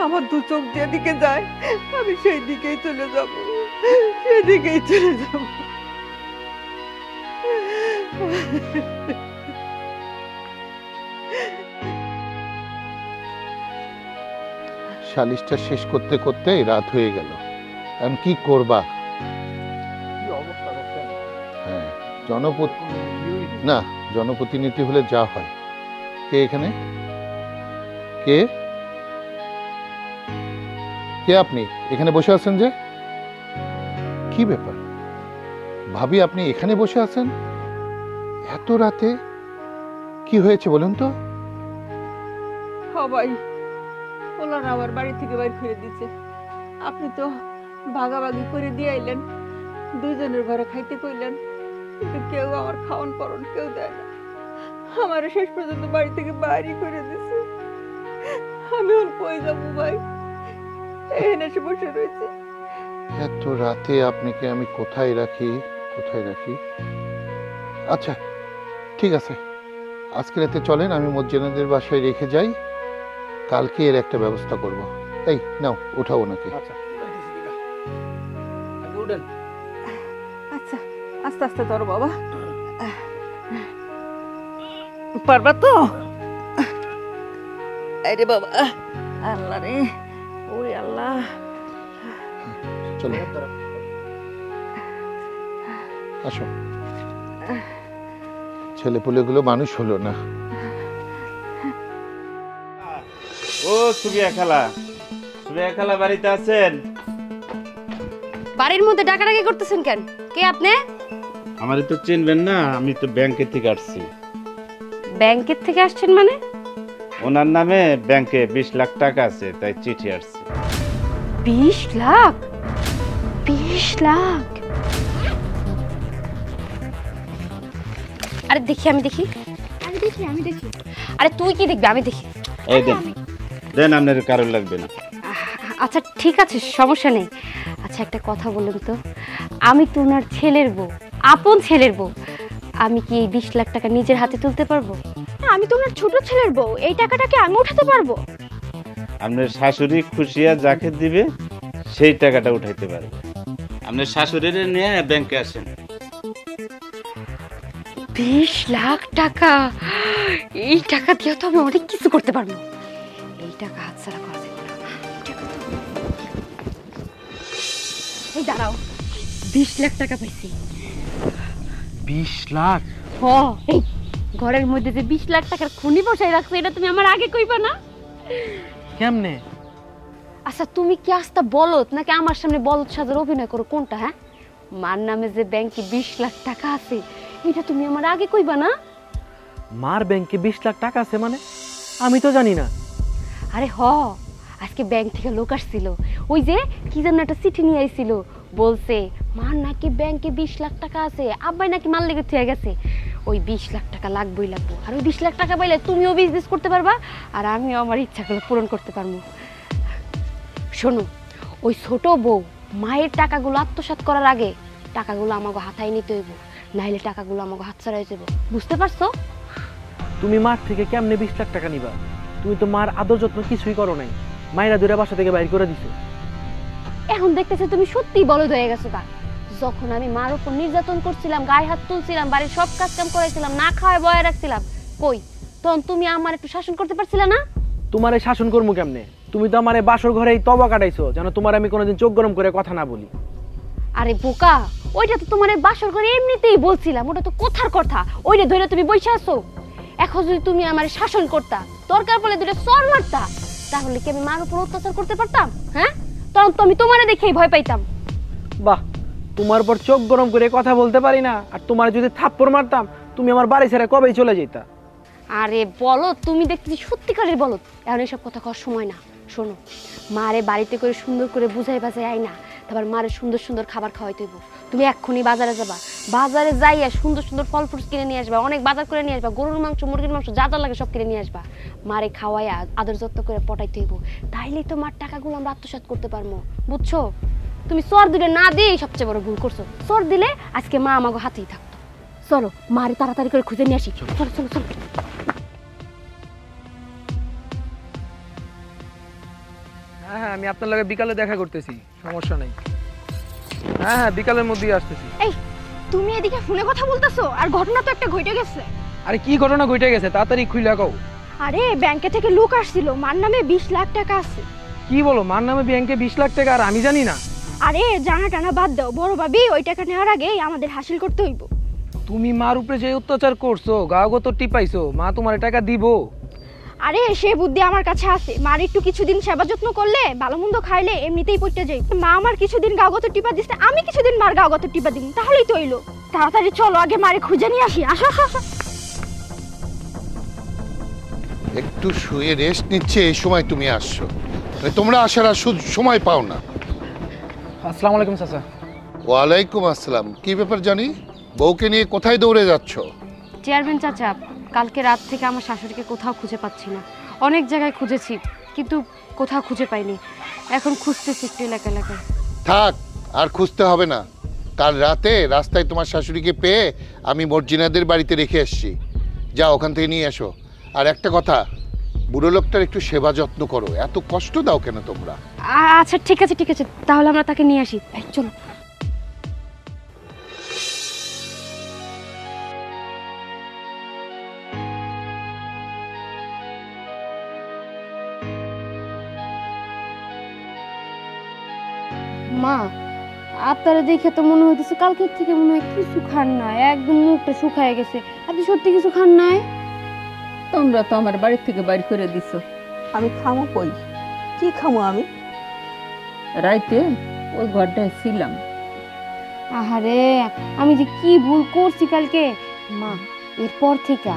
আমার দু চোখ যেদিকে যায় আমি সেই দিকেই চলে যাব, সেদিকেই চলে যাব। সালিশটা শেষ করতে করতে রাত হয়ে গেল, এখন কি করবা? হ্যাঁ, না, জনপ্রতিনিধি হলে যা হয়। কে এখানে? কে কে আপনি এখানে বসে আছেন যে? কি ব্যাপার ভাবি, আপনি এখানে বসে আছেন এত রাতে? কি হয়েছে বলুন তো? সবাই ওলার আমার বাড়ি থেকে বাইর করে দিছে। আপনি তো ভাগাভাগি করে দিয়ে আইলেন, দুজনের ঘরে খাইতে কইলেন, কিন্তু কেউ আমার খাওয়ান পরন কেউ দেয় না। আমার শেষ পর্যন্ত বাড়ি থেকে বাইরে করে দিছে। আমি ওর কই যাবো ভাই? এখানে এসে বসে রয়েছে। এত রাতে আপনাকে আমি কোথায় রাখি, কোথায় রাখি? আচ্ছা ঠিক আছে, আজকে রাতে চলেন, আমি মজ্জেনাদের বাসায় রেখে যাই, কালকে এর একটা ব্যবস্থা করব। এই নাও, উঠাও ওনাকে। আচ্ছা উঠেন। আচ্ছা, আস্তে আস্তে ধরো বাবা, পারবা তো? আরে বাবা, আল্লাহ রে, ওরে আল্লাহ। চলো আসো, ছেলেপুলেগুলো মানুষ হলো না। ও সুবিয়া খালা, সুবিয়া খালা বাড়িতে আছেন? বাড়ির মধ্যে ডাকাডাকি করতেছেন কেন? কে আপনি? আমারে তো চিনবেন না, আমি তো ব্যাংকের থেকে আসছি। ব্যাংকের থেকে আসছেন মানে? ওনার নামে ব্যাংকে 20 লাখ টাকা আছে, তাই চিঠি আসছে। 20 লাখ? 20 লাখ? আরে দেখি, আমি দেখি। আমি দেখি। আরে তুই কি দেখবি? আমি দেখি। এই দেন দেন, আপনার কারণ লাগবে না। আচ্ছা ঠিক আছে, সমস্যা নেই। আচ্ছা একটা কথা বলুন তো, আমি তো ওনার ছেলের বউ, আপন ছেলের বউ, আমি কি এই 20 লাখ টাকা নিজের হাতে তুলতে পারবো? আমি তো ওনার ছোট ছেলের বউ, এই টাকাটাকে আমি উঠাতে পারবো? আপনার শাশুড়ি খুশিয়া যাকে দিবে সেই টাকাটা উঠাইতে পারবে। আপনার শাশুড়ির নিয়ে ব্যাংকে আসেন। 20 লাখ টাকা? এই টাকা দিয়ে তো আমি অনেক কিছু করতে পারবো। এই টাকা হাতছাড়া করা যাবে না। এই দাঁড়াও, 20 লাখ টাকা পাইছি। 20 লাখ? হ, এই ঘরের মধ্যে যে 20 লাখ টাকার খনি বসাই রাখছো, এটা তুমি আমার আগে কইবা না? কেমনে? আচ্ছা তুমি কি আস্তা বলত নাকি আমার সামনে বলত সাজার অভিনয় করো, কোনটা? হ্যাঁ, মার নামে যে ব্যাংকে 20 লাখ টাকা আছে, এটা তুমি আমার আগে কইবা না? মার ব্যাংকে 20 লাখ টাকা আছে মানে? আমি তো জানি না। আরে হ, আজকে ব্যাংক থেকে লোক আসছিল, ওই যে কি যেন একটা চিঠি নিয়ে আইছিল, বলছে মার নাকি ব্যাংকে 20 লাখ টাকা আছে, আব্বাই নাকি মাল লেগে থেকে গেছে, ওই 20 লাখ টাকা লাগবেই লাগবো। আর ওই 20 লাখ টাকা পাইলে তুমিও বিজনেস করতে পারবা আর আমিও আমার ইচ্ছাগুলো পূরণ করতে পারবো। শোনো, ওই ছোট বউ মায়ের টাকাগুলো আত্মসাৎ করার আগে টাকাগুলো আমাকে হাতায় নিতে হইব, নাইলে টাকাগুলো আমাকে হাত ছাড়াই যাবো, বুঝতে পারছো? তুমি মার থেকে কেমনে 20 লাখ টাকা নিবা? তুমি তো মার আদর যত্ন কিছুই করো নাই, মায়েরা দূরে বাসা থেকে বাইর করে দিছো। এখন দেখতেছে তুমি সত্যি বলদ হয়ে গেছো। কা যখন আমি মার উপর নির্যাতন করছিলাম, গায়ে হাত তুলছিলাম, বাড়ির সব কাজ কাম করাইছিলাম, না খাওয়ায় বয়ে রাখছিলাম, কই তখন তুমি আমার একটু শাসন করতে পারছিলে না? তোমারে শাসন করবো কেমনে? তুমি তো আমারে বাসর ঘরেই তবা কাটাইছো যেন তোমার আমি কোনোদিন চোখ গরম করে কথা না বলি। আরে বোকা, ওইটা তো তোমার বাসর ঘরে এমনিতেই বলছিলাম, ওটা তো কথার কথা, ওইটা ধরে তুমি বসে আছো। এখন যদি তুমি আমার শাসন করতা, দরকার পড়লে দুটো চর মারতা, তাহলে কি আমি মার উপর অত্যাচার করতে পারতাম? হ্যাঁ, তখন তো আমি তোমারে দেখেই ভয় পাইতাম। বাহ, তোমার উপর চোখ গরম করে কথা বলতে পারি না, আর তোমার যদি থাপ্পড় মারতাম তুমি আমার বাড়ি ছেড়ে কবেই চলে যেতা। আরে বলো, তুমি দেখতেছি সত্যিকারের বলো, এখন এসব কথা কওয়ার সময় না। শোনো, মারে বাড়িতে করে সুন্দর করে বুঝাই বাজাই আই না, তারপর মারে সুন্দর সুন্দর খাবার খাওয়াইতে হইব। তুমি এক্ষুনি বাজারে যাবা, বাজারে যাইয়া সুন্দর সুন্দর ফল ফ্রুটস কিনে নিয়ে আসবা, অনেক বাজার করে নিয়ে আসবা, গরুর মাংস, মুরগির মাংস, যা যা লাগে সব কিনে নিয়ে আসবা। মারে খাওয়াইয়া আদর যত্ন করে পটাইতে হইব, তাইলেই তো মার টাকাগুলো আমরা আত্মসাৎ করতে পারবো, বুঝছো? তুমি চর দিলে না দিয়েই সবচেয়ে বড় ভুল করছো। চর দিলে আজকে মা আমাকে হাতেই থাকতো। চলো মারে তাড়াতাড়ি করে খুঁজে নিয়ে আসি, চলো চলো চলো। হ্যাঁ হ্যাঁ, আমি আপনার লগে বিকালে দেখা করতেছি, সমস্যা নেই। হ্যাঁ হ্যাঁ, বিকালের মধ্যেই আসতেছি। এই তুমি এদিকে ফোনে কথা বলতেছো আর ঘটনা তো একটা ঘটে গেছে। আরে কি ঘটনা ঘটে গেছে তাড়াতাড়ি খুইলা কও। আরে ব্যাংকে থেকে লোক আসছিল, মার নামে 20 লাখ টাকা আছে। কি বলো, মার নামে ব্যাংকে 20 লাখ টাকা আর আমি জানি না? আরে জানা টানা বাদ দাও, বড় ভাবি ওই টাকা নেওয়ার আগে আমাদের হাসিল করতে হইব। তুমি মার উপরে যে অত্যাচার করছো, গাওগো তো টিপাইছো, মা তোমার টাকা দিব? আরে সে বুদ্ধি আমার কাছে আছে, মার একটু কিছুদিন সেবা যত্ন করলে, ভালো মন্দ খাইলে এমনিতেই পড়তে যাই। মা আমার কিছুদিন গাওগত টিপা দিচ্ছে, আমি কিছুদিন মার গাওগত টিপা দিব, তাহলেই তো হইলো। তাড়াতাড়ি চলো, আগে মারে খুঁজে নিয়ে আসি। আসো আসো আসো। একটু শুয়ে রেস্ট নিচ্ছে, এই সময় তুমি আসছো, তোমরা আসার আর সময় পাও না। আসসালামু আলাইকুম চাচা। ওয়ালাইকুম আসসালাম। কি ব্যাপার জানি, বউকে নিয়ে কোথায় দৌড়ে যাচ্ছ? চেয়ারম্যান চাচা, কালকে রাত থেকে আমার শাশুড়িকে কোথাও খুঁজে পাচ্ছি না, অনেক জায়গায় খুঁজেছি কিন্তু কোথাও খুঁজে পাইনি, এখন খুঁজতেছি একটু এলাকা এলাকায়। থাক, আর খুঁজতে হবে না। কাল রাতে রাস্তায় তোমার শাশুড়িকে পেয়ে আমি মর্জিনাদের বাড়িতে রেখে এসেছি, যা ওখান থেকে নিয়ে এসো। আর একটা কথা, বুড়ো লোকটার একটু সেবা যত্ন করো, এত কষ্ট দাও কেন তোমরা? আচ্ছা ঠিক আছে ঠিক আছে, তাহলে আমরা তাকে নিয়ে আসি, চলো। মা, আপনারা দেখে তো মনে হইতেছে কালকের থেকে মনে হয় কিছু খান না, একদম মুখটা শুকায় গেছে। আপনি সত্যি কিছু খান নাই? তোমরা তো আমার বাড়ি থেকে বাইর করে দিছো, আমি খামো কই? কি খামো আমি? রাইতে ওই ঘরটায় ছিলাম। আহারে, আমি যে কি ভুল করছি কালকে। মা, এরপর থেকে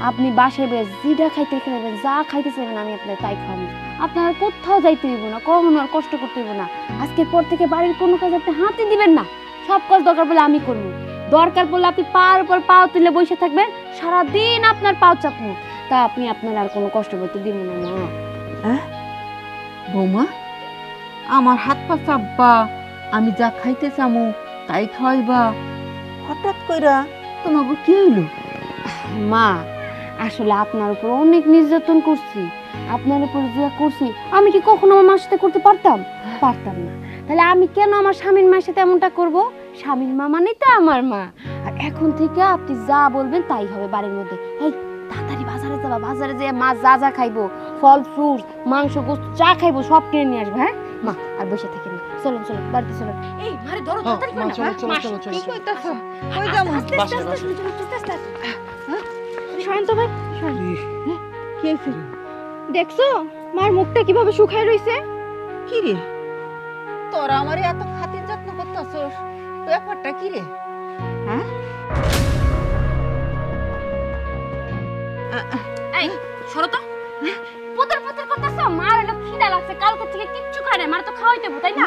আপনি বাসায় বেশ যেটা খাইতে খাইবেন, যা খাইতে চাইবেন আমি আপনার তাই খাবো। আপনার আর কোথাও যাইতে হইব না, কখনো আর কষ্ট করতে হইব না। আজকের পর থেকে বাড়ির কোনো কাজ আপনি হাতে দিবেন না, সব কাজ দরকার পড়লে আমি করবো। দরকার পড়লে আপনি পার উপর পাও তুলে বসে থাকবেন, সারাদিন আপনার পাও চাপবো, তা আপনি আপনার আর কোনো কষ্ট করতে দিব না। মা, বৌমা, আমার হাত পা চাপবা, আমি যা খাইতে চামু তাই খাওয়াইবা, হঠাৎ কইরা তোমাকে কি হইলো? মা, আসলে আপনার উপর অনেক নির্যাতন করছি, আপনার উপর যা করছি আমি কি কখনো আমার মার সাথে করতে পারতাম? পারতাম না। তাহলে আমি কেন আমার স্বামীর মায়ের সাথে এমনটা করব? স্বামীর মা মানেই তো আমার মা। আর এখন থেকে আপনি যা বলবেন তাই হবে বাড়ির মধ্যে। এই তাড়াতাড়ি বাজারে যাবা, বাজারে যেয়ে মাছ যা যা খাইবো, ফল ফ্রুটস, মাংস গোস্ত যা খাইবো সব কিনে নিয়ে আসবে। হ্যাঁ মা, আর বসে থেকে না, চলুন চলুন বাড়িতে চলুন। এই মারে ধরো, তাড়াতাড়ি করে না। কি কইতাছ? কই যাবো? আস্তে আস্তে আস্তে আস্তে। শান্ত ভাই, কি হইছে দেখছো? মার মুখটা কিভাবে শুকায় রইছে। কি রে, তোরা আমার এত খাতির যত্ন করতেছস, ব্যাপারটা কি রে? হ্যাঁ, সরো তো পুতর পুতর করতেছো মার এলো খিদা লাগছে কালকে থেকে কিচ্ছু খায় না মার তো খাওয়াইতে হবে তাই না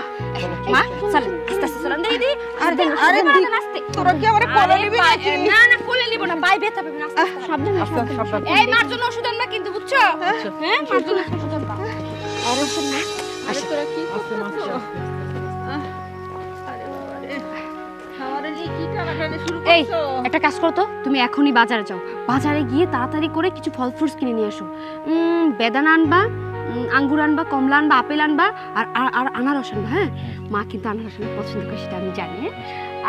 মা চল আস্তে আস্তে চলেন দিদি আরে আস্তে তোরা কি আমারে কোলে নিবি নাকি না না কোলে নিব না বাই ব্যথা পাবে না সাবধানে সাবধানে এই মার জন্য ওষুধ আনবা কিন্তু বুঝছো হ্যাঁ মার জন্য ওষুধ আনবা আরে ওষুধ না আরে তোরা কি করছিস আরে বাবা রে আমারে নি কি টানাটানি শুরু করছো এই একটা কাজ করো তো তুমি এখনি বাজারে যাও বাজারে গিয়ে তাড়াতাড়ি করে কিছু ফল ফ্রুটস কিনে নিয়ে এসো বেদানা আনবা আঙ্গুর আনবা কমলা আনবা আপেল আনবা আর আর আনারস আনবা হ্যাঁ মা কিন্তু আনারস পছন্দ করে সেটা আমি জানি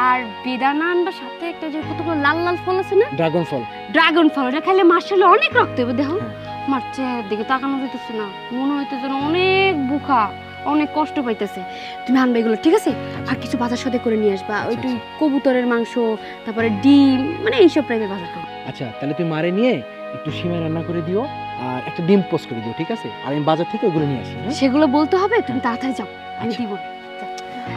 আর বেদানা আনবা সাথে একটা যে কতগুলো লাল লাল ফল আছে না ড্রাগন ফল এটা খাইলে মাশাআল্লাহ অনেক রক্ত হবে দেখো মার চেহারার দিকে তাকানো যাইতেছে না মনে হইতেছে না অনেক বুকা অনেক কষ্ট পাইতেছে তুমি আনবা এগুলো ঠিক আছে আর কিছু বাজার সদে করে নিয়ে আসবা ওইটু কবুতরের মাংস তারপরে ডিম মানে এইসব টাইপের বাজার করো আচ্ছা তাহলে তুমি মারে নিয়ে একটু সিমাই রান্না করে দিও আর একটা ডিম পোস্ট করে দিও ঠিক আছে আর আমি বাজার থেকে ওগুলো নিয়ে আসি সেগুলো বলতে হবে তুমি তাড়াতাড়ি যাও আমি দিব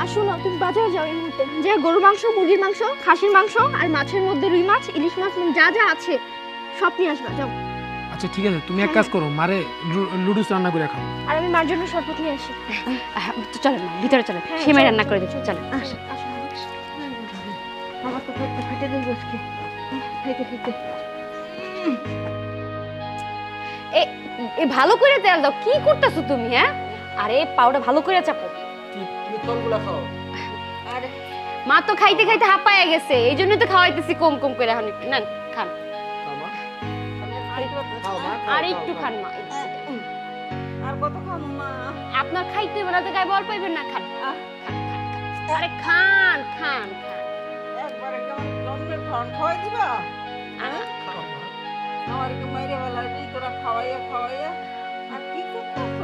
আর শোনো তুমি বাজারে যাও এই মুহূর্তে যে গরুর মাংস মুরগির মাংস খাসির মাংস আর মাছের মধ্যে রুই মাছ ইলিশ মাছ যা যা আছে সব নিয়ে আসবা যাও আচ্ছা ঠিক আছে তুমি এক কাজ করো মারে লুডুস রান্না করে খাও আর আমি মার জন্য শরবত নিয়ে আসি তো চলেন মা ভিতরে চলেন সিমাই রান্না করে দিচ্ছি চলেন আমার তো পেটটা ফেটে দেব আজকে খাইতে খাইতে এ ভালো করে তেল দাও কি করতেছো তুমি হ্যাঁ আরে পাউডার ভালো করে চাপো তুমি তলগুলা খাও আরে মা তো খাইতে খাইতে হাঁপায় গেছে এইজন্যই তো খাওয়াইতেছি কম কম করে এখন একটু নেন খান আর একটু খান মা আর কত খাবো মা আপনার খাইতে হবে না তো গায়ে বল পাইবেন না খান আরে খান খান খান একবারে কেমন জন্মের খান খাওয়াই দিবা আমার কি মাইরে বেলা তোরা খাওয়াইয়া আর কি করতেছ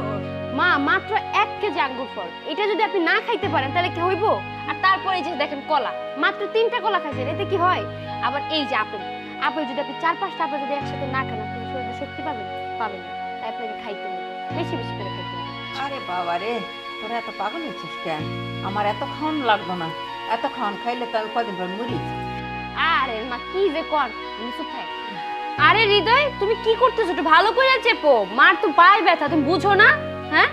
মা মাত্র 1 কেজি আঙ্গুর ফল এটা যদি আপনি না খাইতে পারেন তাহলে কি হইব আর তারপরে এই যে দেখেন কলা মাত্র 3টা কলা খাইছেন এতে কি হয় আবার এই যে আপেল যদি আপনি 4-5টা আপেল যদি একসাথে না খান আপনি শরীরে শক্তি পাবেন না তাই আপনাকে খাইতে হবে বেশি বেশি করে খাইতে হবে আরে বাবা রে তোরা এত পাগল হচ্ছিস কেন আমার এত খাওয়ান লাগতো না এত খাওয়ান খাইলে তো আমি কদিন পর মরি আরে মা কি যে কর আমি চুপ থাক আরে হৃদয় তুমি কি করতেছো একটু ভালো করে চেপো মার তো পায়ে ব্যথা তুমি বুঝো না হ্যাঁ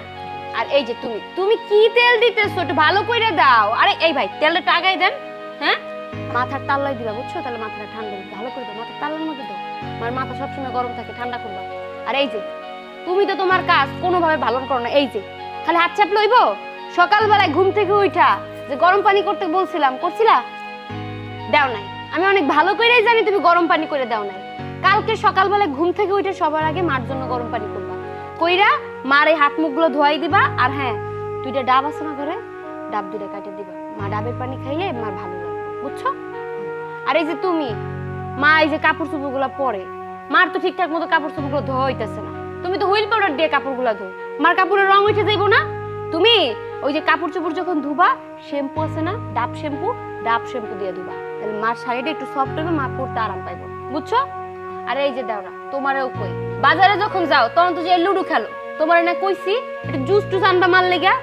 আর এই যে তুমি কি তেল দিতেছো একটু ভালো করে দাও আরে এই ভাই তেলটা টাকাই দেন হ্যাঁ মাথার তাল্লাই দিবা বুঝছো তাহলে মাথাটা ঠান্ডা হবে ভালো করে দাও মাথার তাল্লার মধ্যে দাও আমার মাথা সবসময় গরম থাকে ঠান্ডা করবা আর এই যে তুমি তো তোমার কাজ কোনোভাবে ভালো করো না এই যে খালি হাত চাপ লইবো সকালবেলায় ঘুম থেকে উঠা যে গরম পানি করতে বলছিলাম করছিলা দাও নাই আমি অনেক ভালো করেই জানি তুমি গরম পানি করে দাও নাই কালকে সকালবেলায় ঘুম থেকে উঠে সবার আগে মার জন্য গরম পানি করবা কইরা মার এই হাত মুখগুলো ধোয়াই দিবা আর হ্যাঁ 2টা ডাব আছে না ঘরে ডাব 2টা কাটে দিবা মা ডাবের পানি খাইলে মার ভালো লাগবে বুঝছো আর এই যে তুমি মা এই যে কাপড় চোপড়গুলো পরে মার তো ঠিকঠাক মতো কাপড় চোপড়গুলো ধোয়া হইতেছে না তুমি তো হুইল পাউডার দিয়ে কাপড়গুলো ধো মার কাপড়ের রং উঠে যাইবো না তুমি ওই যে কাপড় চোপড় যখন ধুবা শ্যাম্পু আছে না ডাব শ্যাম্পু দিয়ে ধুবা তাহলে মার শাড়িটা একটু সফট হবে মা পরতে আরাম পাইবো বুঝছো আর এই যে দাওরা তোমারও কই বাজারে যখন যাও তখন তো যে লুডো খেলো তোমার না কইছি একটু জুস টুস আনবা মার লেগা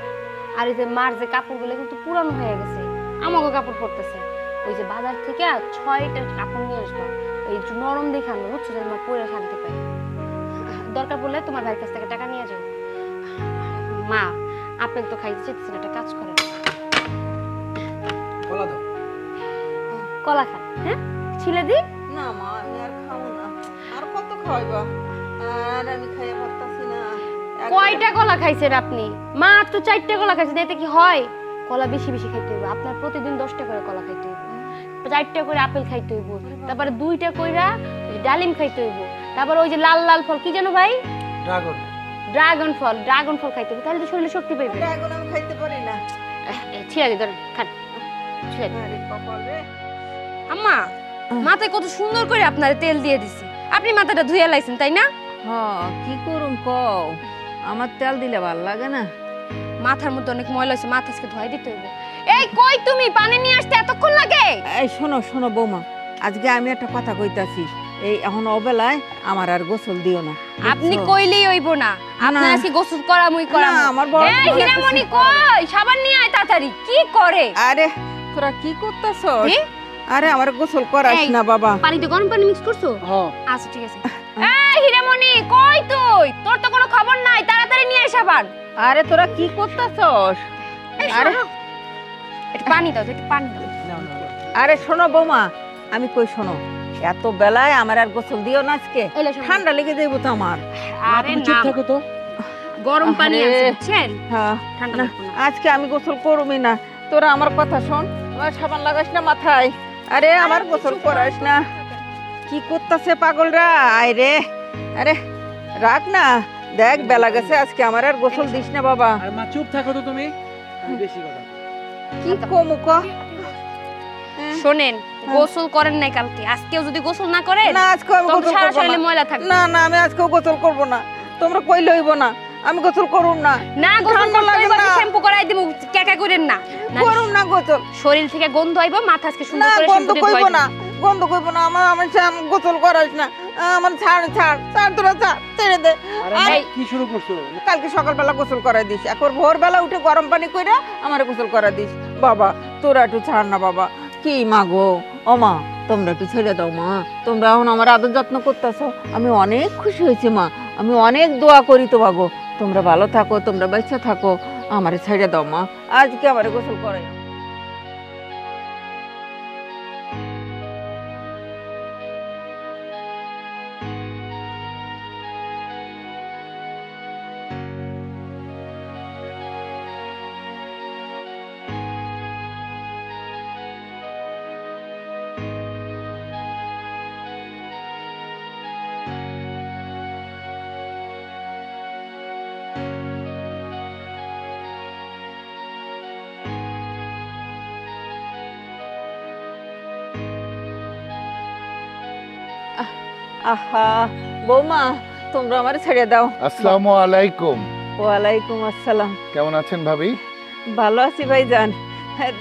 আর এই যে মার যে কাপড়গুলো কিন্তু পুরানো হয়ে গেছে আমাকে কাপড় পরতেছে ওই যে বাজার থেকে 6টা কাপড় নিয়ে আসবা এই যে নরম দেখে আনবা বুঝছো যে মা পরে শান্তি পায় দরকার পড়লে তোমার ভাইয়ের কাছ থেকে টাকা নিয়ে যাও মা আপেল তো খাইতে চাইতেছেন একটা কাজ করেন কলা দাও কলা খান হ্যাঁ ছিলে দি না মা আমি আর খাবো না আর কত খাওয়াইবা আর আমি খাইয়া পারতাছি না কয়টা কলা খাইছেন আপনি মাত্র 4টা কলা খাইছেন এতে কি হয় কলা বেশি বেশি খাইতে হবে আপনার প্রতিদিন 10টা করে কলা খাইতে হবে 4টা করে আপেল খাইতে হইব তারপরে 2টা কইরা ডালিম খাইতে হইব তারপর ওই যে লাল লাল ফল কি জানো ভাই ড্রাগন ফল খাইতে হবে তাহলে তো শরীরে শক্তি পাইবে ড্রাগন আমি খাইতে পারি না ছিয়া দি ধরেন খান ছিয়া দি আরে কপাল রে আম্মা মাথায় কত সুন্দর করে আপনার তেল দিয়ে দিছি আপনি মাথাটা ধুইয়া লাইছেন তাই না হ্যাঁ কি করুম কও আমার তেল দিলে ভালো লাগে না মাথার মধ্যে অনেক ময়লা হয়েছে মাথা আজকে ধোয়াই দিতে হইব এই কই তুমি পানি নিয়ে আসতে এতক্ষণ লাগে এই শোনো বৌমা আজকে আমি একটা কথা কইতাছি এই এখন অবেলায় আমার আর গোসল দিও না আপনি কইলেই হইব না আপনার আজকে গোসল করামই করাম আমার বড় এই হীরামণি কই সাবান নিয়ে আয় তাড়াতাড়ি কি করে আরে তোরা কি করতাছস আরে আমার গোসল করাস না বাবা পানিতে গরম পানি মিক্স করছো হ্যাঁ আচ্ছা ঠিক আছে এই হিরেমণি, কই তুই? তোর তো কোনো খবর নাই, তাড়াতাড়ি নিয়ে এসে আবার। আরে তোরা কি করতেছস? আরে একটু পানি দাও, একটু পানি দাও। আরে শোনো বৌমা, আমি কই শোনো, এত বেলায় আমার আর গোসল দিও না আজকে, এলে শোনো। ঠান্ডা লেগে যাইব তো আমার। আরে চুপ না, থাকো তো। গরম পানি আরে। আছে বুঝছেন? হ্যাঁ, ঠান্ডা না, লাগবে না। আজকে আমি গোসল করবই না। তোরা আমার কথা শোন, আমার সাবান লাগাস না মাথায়। আরে আমার গোসল করাস না। কি করতেছে পাগলরা? আয় রে, আরে রাখ না, দেখ বেলা গেছে, আজকে আমার আর গোসল দিস না বাবা। আর মা চুপ থাকো তো তুমি, বেশি কথা। কি কমু ক? শোনেন, গোসল করেন নাই কালকে, আজকেও যদি গোসল না করেন না আজকে আমি তখন গোসল সারা করব শরীরে না। ময়লা থাকবে। না না, আমি আজকেও গোসল করব না। তোমরা কই লইব না, আমি গোসল করুম না। না গোসল ঠান্ডা করতে লাগে হইব, না। শ্যাম্পু করাই দেব, ক্যাকা করেন না। না, করুম না গোসল। শরীর থেকে গন্ধ আইব, মাথা আজকে সুন্দর না করে গন্ধ শ্যাম্পু দিয়ে কইব ধুয়াই না, দেব। গন্ধ কইব না। আমার গোসল করাস না। আমার ছাড় ছাড় ছাড়, তোরা ছাড়, ছেড়ে দে। আরে আর মা, কি শুরু করছো? কালকে সকালবেলা গোসল করাই দিস, এখন ভোরবেলা উঠে গরম পানি কইরা আমার গোসল করাই দিস। বাবা তোরা একটু ছাড় না বাবা। কি মা গো, ও মা তোমরা একটু ছেড়ে দাও মা। তোমরা এখন আমার আদর যত্ন করতেছো, আমি অনেক খুশি হয়েছি মা। আমি অনেক দোয়া করি তো বাবু, তোমরা ভালো থাকো, তোমরা বাচ্চা থাকো, আমারে ছেড়ে দাও মা। আজকে আমারে গোসল করাই। আহা বৌমা, তোমরা আমারে ছেড়ে দাও। আসসালামু আলাইকুম। ওয়ালাইকুম আসসালাম। কেমন আছেন ভাবি? ভালো আছি ভাইজান।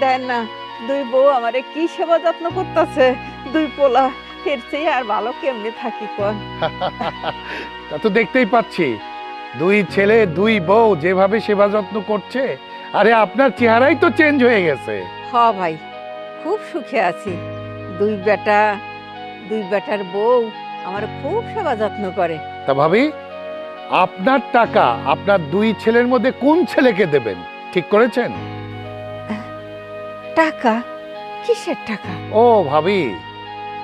দেন না, দুই বউ আমারে কি সেবা যত্ন করতেছে, দুই পোলা, এর চেয়ে আর ভালো কেমনে থাকি কোন? তা তো দেখতেই পাচ্ছি, দুই ছেলে দুই বউ যেভাবে সেবা যত্ন করছে, আরে আপনার চেহারাই তো চেঞ্জ হয়ে গেছে। হ ভাই, খুব সুখে আছি। দুই বেটা, দুই বেটার বউ আমার খুব সেবা যত্ন করে। তা ভাবি, আপনার টাকা আপনার দুই ছেলের মধ্যে কোন ছেলেকে দেবেন ঠিক করেছেন? টাকা? কিসের টাকা? ও ভাবি,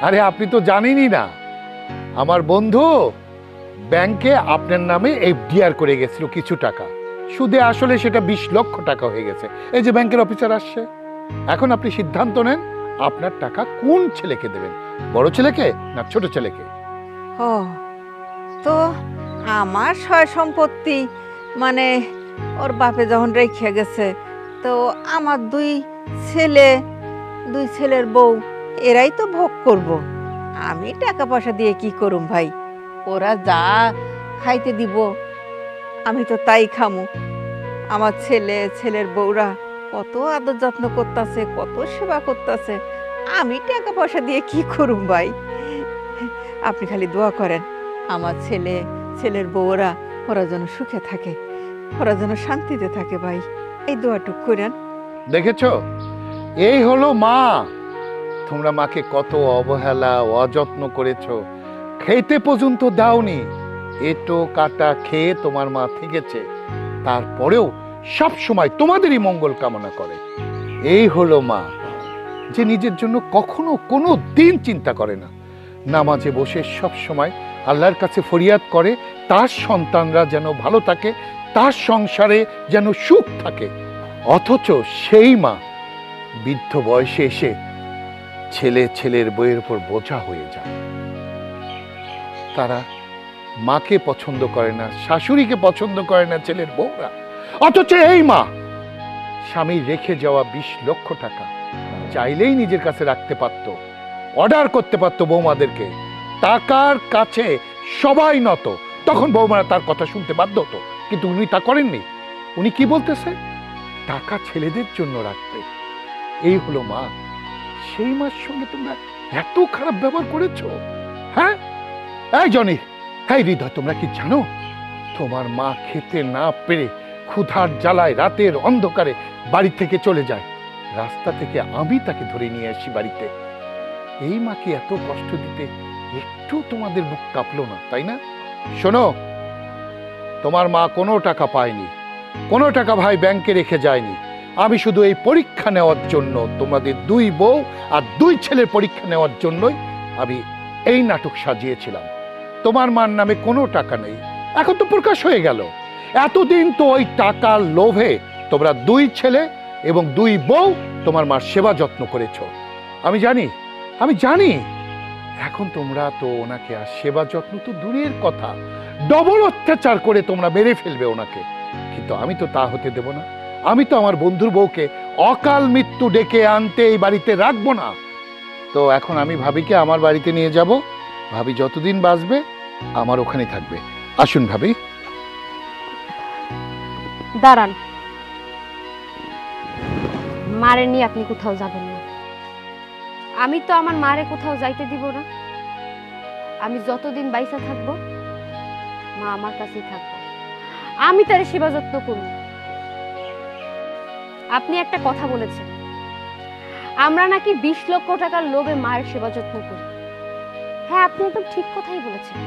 আরে আপনি তো জানেনই না, আমার বন্ধু ব্যাংকে আপনার নামে এফডিআর করে গেছিল কিছু টাকা, সুদে আসলে সেটা 20 লক্ষ টাকা হয়ে গেছে। এই যে ব্যাংকের অফিসার আসছে, এখন আপনি সিদ্ধান্ত নেন আপনার টাকা কোন ছেলেকে দেবেন, বড় ছেলেকে না ছোট ছেলেকে? ও তো আমার সয় সম্পত্তি মানে ওর বাপে যখন রেখে গেছে, তো আমার দুই ছেলে, দুই ছেলের বউ, এরাই তো ভোগ করব। আমি টাকা পয়সা দিয়ে কি করুম ভাই? ওরা যা খাইতে দিব আমি তো তাই খামু। আমার ছেলে, ছেলের বউরা কত আদর যত্ন করতেছে, কত সেবা করতেছে, আমি টাকা পয়সা দিয়ে কি করুম ভাই? আপনি খালি দোয়া করেন আমার ছেলে, ছেলের বউরা, ওরা যেন সুখে থাকে, ওরা যেন শান্তিতে থাকে ভাই, এই দোয়াটুক করেন। দেখেছো, এই হলো মা। তোমরা মাকে কত অবহেলা অযত্ন করেছো, খেতে পর্যন্ত দাওনি, এটো কাটা খেয়ে তোমার মা থেকেছে, তারপরেও সব সময় তোমাদেরই মঙ্গল কামনা করে। এই হলো মা, যে নিজের জন্য কখনো কোনো দিন চিন্তা করে না, নামাজে বসে সব সময় আল্লাহর কাছে ফরিয়াদ করে তার সন্তানরা যেন ভালো থাকে, তার সংসারে যেন সুখ থাকে। অথচ সেই মা বৃদ্ধ বয়সে এসে ছেলে ছেলের বইয়ের উপর বোঝা হয়ে যায়। তারা মাকে পছন্দ করে না, শাশুড়িকে পছন্দ করে না ছেলের বউরা। অথচ এই মা স্বামী রেখে যাওয়া 20 লক্ষ টাকা চাইলেই নিজের কাছে রাখতে পারত, অর্ডার করতে পারত বৌমাদেরকে, টাকার কাছে সবাই নত, তখন বৌমারা তার কথা শুনতে বাধ্য হতো। কিন্তু উনি তা করেননি। উনি কি বলতেছে? টাকা ছেলেদের জন্য রাখবে। এই হলো মা। সেই মার সঙ্গে তোমরা এত খারাপ ব্যবহার করেছো? হ্যাঁ এই জনি, এই হৃদয়, তোমরা কি জানো তোমার মা খেতে না পেরে ক্ষুধার জ্বালায় রাতের অন্ধকারে বাড়ি থেকে চলে যায়, রাস্তা থেকে আমি তাকে ধরে নিয়ে আসি বাড়িতে। এই মাকে এত কষ্ট দিতে একটু তোমাদের বুক কাঁপলো না, তাই না? শোনো, তোমার মা কোনো টাকা পায়নি, কোনো টাকা ভাই ব্যাংকে রেখে যায়নি। আমি শুধু এই পরীক্ষা নেওয়ার জন্য, তোমাদের দুই বউ আর দুই ছেলের পরীক্ষা নেওয়ার জন্যই আমি এই নাটক সাজিয়েছিলাম। তোমার মার নামে কোনো টাকা নেই, এখন তো প্রকাশ হয়ে গেল। এতদিন তো ওই টাকার লোভে তোমরা দুই ছেলে এবং দুই বউ তোমার মার সেবা যত্ন করেছ। আমি জানি এখন তোমরা তো ওনাকে আর সেবা যত্ন তো দূরের কথা, ডবল অত্যাচার করে তোমরা মেরে ফেলবে ওনাকে। কিন্তু আমি তো তা হতে দেব না। আমি তো আমার বন্ধুর বউকে অকাল মৃত্যু ডেকে আনতে এই বাড়িতে রাখবো না। তো এখন আমি ভাবিকে আমার বাড়িতে নিয়ে যাব। ভাবি যতদিন বাঁচবে আমার ওখানে থাকবে। আসুন ভাবি। দাঁড়ান, মারে নিয়ে আপনি কোথাও যাবেন না। আমি তো আমার মারে কোথাও যাইতে দিব না। আমি যতদিন বাইসা থাকবো মা আমার কাছেই থাকবো, আমি তার সেবা যত্ন করব। আপনি একটা কথা বলেছেন, আমরা নাকি 20 লক্ষ টাকার লোভে মায়ের সেবা যত্ন করি। হ্যাঁ, আপনি একদম ঠিক কথাই বলেছেন।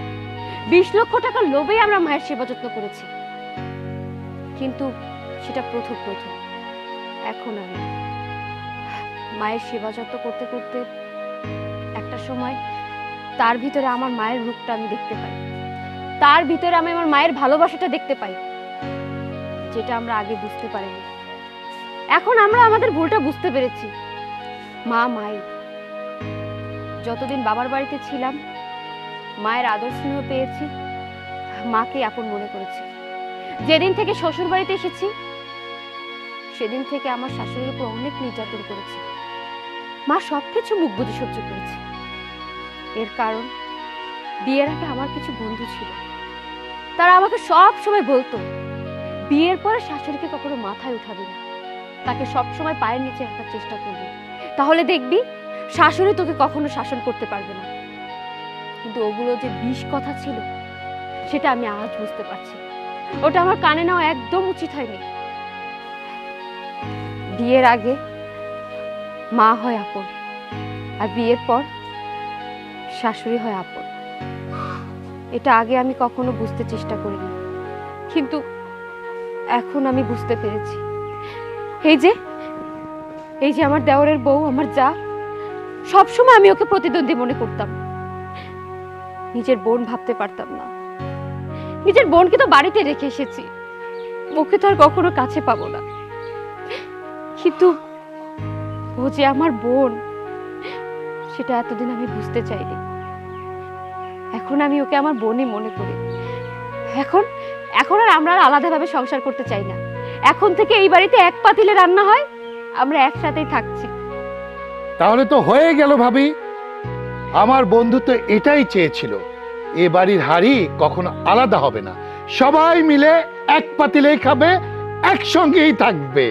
20 লক্ষ টাকার লোভেই আমরা মায়ের সেবা যত্ন করেছি, কিন্তু সেটা প্রথম। এখন আমি মায়ের সেবা যত্ন করতে করতে একটা সময় তার ভিতরে আমার মায়ের রূপটা আমি দেখতে পাই, তার ভিতরে আমি আমার মায়ের ভালোবাসাটা দেখতে পাই, যেটা আমরা আগে বুঝতে পারিনি। এখন আমরা আমাদের ভুলটা বুঝতে পেরেছি। মাই যতদিন বাবার বাড়িতে ছিলাম মায়ের আদর স্নেহ পেয়েছি, মাকে আপন মনে করেছি। যেদিন থেকে শ্বশুর বাড়িতে এসেছি সেদিন থেকে আমার শাশুড়ির উপর অনেক নির্যাতন করেছি। মা সবকিছু মুখ বুঝে সহ্য করেছে। এর কারণ বিয়ের আগে আমার কিছু বন্ধু ছিল, তারা আমাকে সব সময় বলতো বিয়ের পরে শাশুড়িকে কখনো মাথায় উঠাবি না, তাকে সব সময় পায়ের নিচে রাখার চেষ্টা করবি, তাহলে দেখবি শাশুড়ি তোকে কখনো শাসন করতে পারবে না। কিন্তু ওগুলো যে বিষ কথা ছিল সেটা আমি আজ বুঝতে পারছি। ওটা আমার কানে নেওয়া একদম উচিত হয়নি। বিয়ের আগে মা হয় আপন, আর বিয়ের পর শাশুড়ি হয় আপন। এটা আগে আমি কখনো বুঝতে চেষ্টা করিনি, কিন্তু এখন আমি বুঝতে পেরেছি। এই যে আমার দেওরের বউ, আমার যা, সবসময় আমি ওকে প্রতিদ্বন্দ্বী মনে করতাম। নিজের বোন ভাবতে পারতাম না। নিজের বোনকে তো বাড়িতে রেখে এসেছি, ওকে তো আর কখনো কাছে পাবো না। কিন্তু ও যে আমার বোন, সেটা এতদিন আমি বুঝতে চাইনি। এখন আমি ওকে আমার বোনই মনে করি। এখন আর আমরা আলাদাভাবে সংসার করতে চাই না। এখন থেকে এই বাড়িতে এক পাতিলে রান্না হয়, আমরা একসাথেই থাকছি। তাহলে তো হয়ে গেল ভাবি। আমার বন্ধু তো এটাই চেয়েছিল, এ বাড়ির হাড়ি কখনো আলাদা হবে না, সবাই মিলে এক পাতিলেই খাবে, একসঙ্গেই থাকবে।